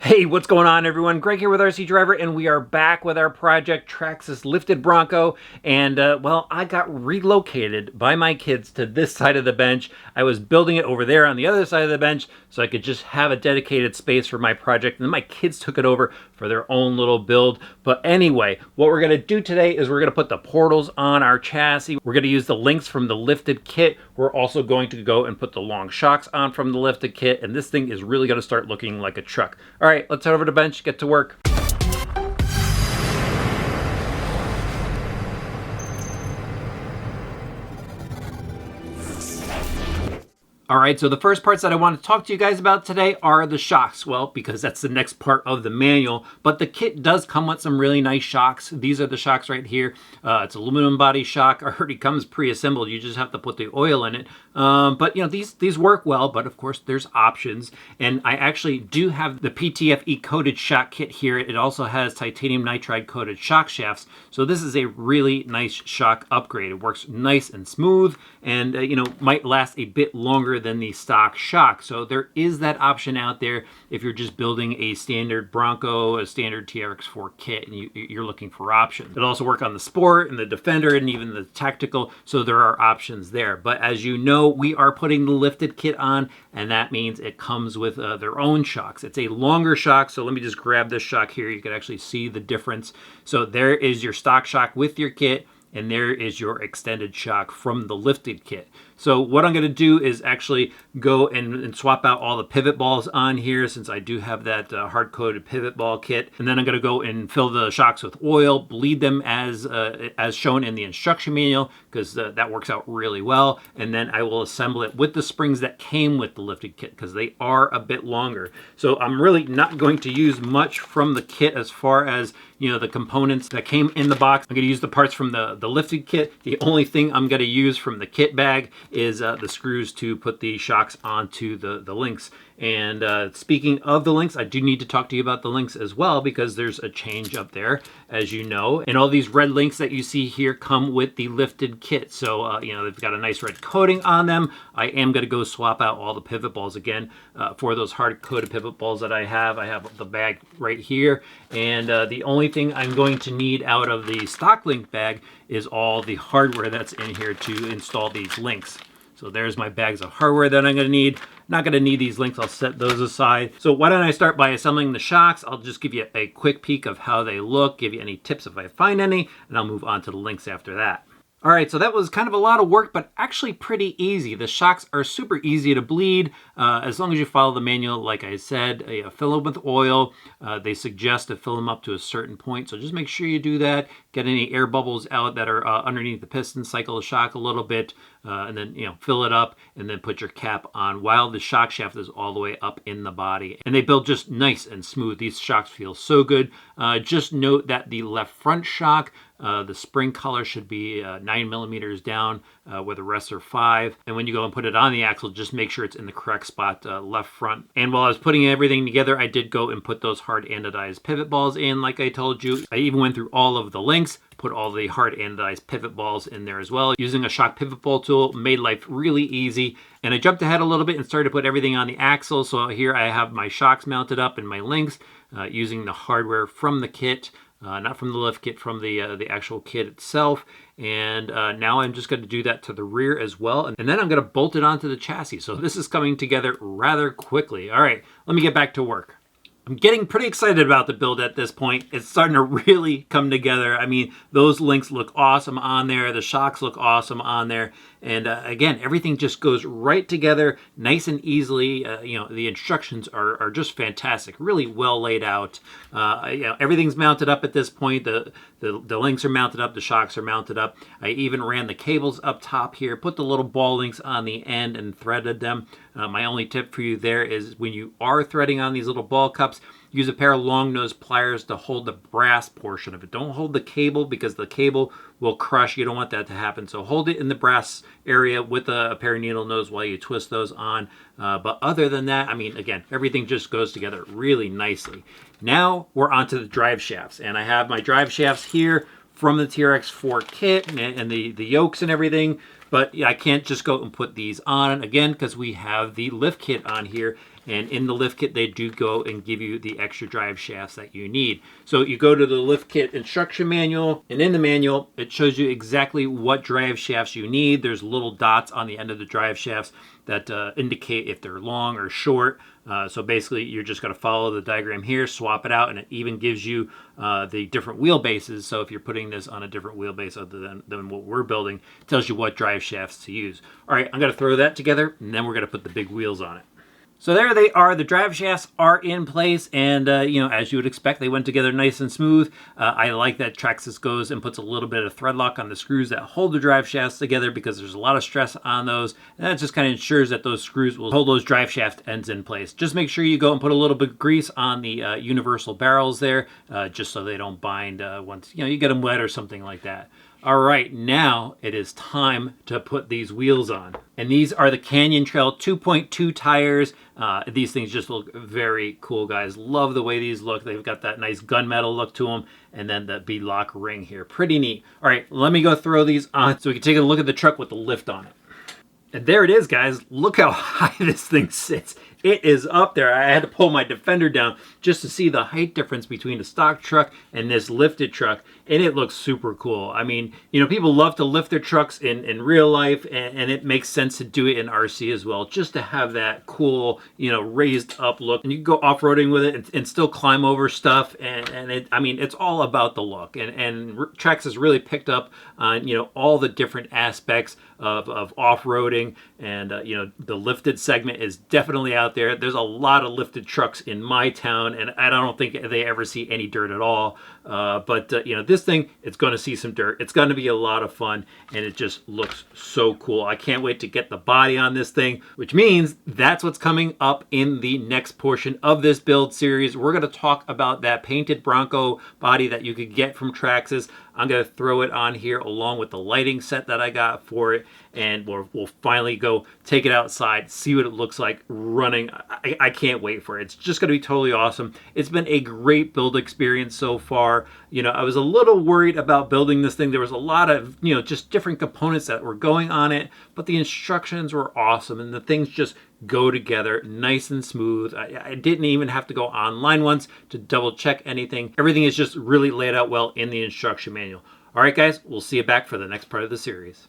Hey, what's going on, everyone? Greg here with RC Driver, and we are back with our project Traxxas Lifted Bronco. And, well, I got relocated by my kids to this side of the bench. I was building it over there on the other side of the bench so I could just have a dedicated space for my project. And then my kids took it over for their own little build. But anyway, what we're going to do today is we're going to put the portals on our chassis. We're going to use the links from the lifted kit. We're also going to go and put the long shocks on from the lifted kit. And this thing is really going to start looking like a truck. All right, let's head over to the bench, get to work. All right, so the first parts that I want to talk to you guys about today are the shocks. Well, because that's the next part of the manual, but the kit does come with some really nice shocks. These are the shocks right here. It's aluminum body shock, already comes pre-assembled. You just have to put the oil in it. But you know, these work well, but of course there's options. And I actually do have the PTFE coated shock kit here. It also has titanium nitride coated shock shafts. So this is a really nice shock upgrade. It works nice and smooth and you know, might last a bit longer than the stock shock. So there is that option out there if you're just building a standard Bronco, a standard TRX4 kit, and you're looking for options. It'll also work on the Sport and the Defender and even the Tactical, so there are options there. But as you know, we are putting the lifted kit on, and that means it comes with their own shocks. It's a longer shock, so let me just grab this shock here. You can actually see the difference. So there is your stock shock with your kit, and there is your extended shock from the lifted kit. So what I'm going to do is actually go and swap out all the pivot balls on here, since I do have that hard-coated pivot ball kit. And then I'm going to go and fill the shocks with oil, bleed them as shown in the instruction manual, because that works out really well. And then I will assemble it with the springs that came with the lifted kit, because they are a bit longer. So I'm really not going to use much from the kit as far as, you know, the components that came in the box. I'm going to use the parts from the lifted kit. The only thing I'm going to use from the kit bag is the screws to put the shocks onto the links. And speaking of the links, I do need to talk to you about the links as well, because there's a change up there, as you know. And all these red links that you see here come with the lifted kit. So, you know, they've got a nice red coating on them. I am going to go swap out all the pivot balls again for those hard-coated pivot balls that I have. I have the bag right here. And the only thing I'm going to need out of the stock link bag is all the hardware that's in here to install these links. So there's my bags of hardware that I'm going to need. Not going to need these links. I'll set those aside. So why don't I start by assembling the shocks? I'll just give you a quick peek of how they look, give you any tips if I find any, and I'll move on to the links after that. All right, so that was kind of a lot of work, but actually pretty easy. The shocks are super easy to bleed as long as you follow the manual. Like I said, fill them with oil. They suggest to fill them up to a certain point, so just make sure you do that. Get any air bubbles out that are underneath the piston, cycle the shock a little bit, and then, you know, fill it up, and then put your cap on while the shock shaft is all the way up in the body. And they build just nice and smooth. These shocks feel so good. Just note that the left front shock, the spring color should be 9 millimeters down, where the rest are 5. And when you go and put it on the axle, just make sure it's in the correct spot, left front. And while I was putting everything together, I did go and put those hard anodized pivot balls in, like I told you. I even went through all of the links, put all the hard anodized pivot balls in there as well. Using a shock pivot ball tool made life really easy. And I jumped ahead a little bit and started to put everything on the axle. So here I have my shocks mounted up and my links, using the hardware from the kit. Not from the lift kit, from the actual kit itself. And now I'm just going to do that to the rear as well. And then I'm going to bolt it onto the chassis. So this is coming together rather quickly. All right, let me get back to work. I'm getting pretty excited about the build at this point. It's starting to really come together. I mean, those links look awesome on there. The shocks look awesome on there. And again, everything just goes right together nice and easily. You know, the instructions are just fantastic, really well laid out. You know, everything's mounted up at this point. The links are mounted up, the shocks are mounted up. I even ran the cables up top here, put the little ball links on the end and threaded them. My only tip for you there is when you are threading on these little ball cups, use a pair of long nose pliers to hold the brass portion of it. Don't hold the cable, because the cable will crush. You don't want that to happen. So hold it in the brass area with a pair of needle nose while you twist those on. But other than that, I mean, again, everything just goes together really nicely. Now we're onto the drive shafts. And I have my drive shafts here from the TRX4 kit and the yokes and everything. But I can't just go and put these on again, because we have the lift kit on here. And in the lift kit, they do go and give you the extra drive shafts that you need. So you go to the lift kit instruction manual, and in the manual, it shows you exactly what drive shafts you need. There's little dots on the end of the drive shafts that indicate if they're long or short. So basically, you're just going to follow the diagram here, swap it out, and it even gives you the different wheelbases. So if you're putting this on a different wheelbase other than what we're building, it tells you what drive shafts to use. All right, I'm going to throw that together, and then we're going to put the big wheels on it. So there they are. The drive shafts are in place, and as you would expect, they went together nice and smooth. I like that Traxxas goes and puts a little bit of thread lock on the screws that hold the drive shafts together, because there's a lot of stress on those, and that just kind of ensures that those screws will hold those drive shaft ends in place. Just make sure you go and put a little bit of grease on the universal barrels there, just so they don't bind once you get them wet or something like that. All right, now it is time to put these wheels on. And these are the Canyon Trail 2.2 tires. These things just look very cool, guys. Love the way these look. They've got that nice gunmetal look to them, and then the beadlock ring here. Pretty neat. All right, let me go throw these on so we can take a look at the truck with the lift on it. And there it is, guys. Look how high this thing sits. It is up there. I had to pull my Defender down just to see the height difference between the stock truck and this lifted truck, and it looks super cool. I mean, people love to lift their trucks in real life, and it makes sense to do it in RC as well, just to have that cool, raised up look. And you can go off-roading with it and still climb over stuff, and it's all about the look. And Traxxas really picked up on, all the different aspects of off-roading, and the lifted segment is definitely out there. There's a lot of lifted trucks in my town, and I don't think they ever see any dirt at all. But this thing, it's going to see some dirt. It's going to be a lot of fun, and it just looks so cool. I can't wait to get the body on this thing, which means that's what's coming up in the next portion of this build series. We're going to talk about that painted Bronco body that you could get from Traxxas. I'm going to throw it on here along with the lighting set that I got for it, and we'll finally go take it outside, see what it looks like running. I can't wait for it. It's just going to be totally awesome. It's been a great build experience so far. I was a little worried about building this thing. There was a lot of, just different components that were going on it, but the instructions were awesome, and the things just go together nice and smooth. I didn't even have to go online once to double check anything. Everything is just really laid out well in the instruction manual. All right, guys, we'll see you back for the next part of the series.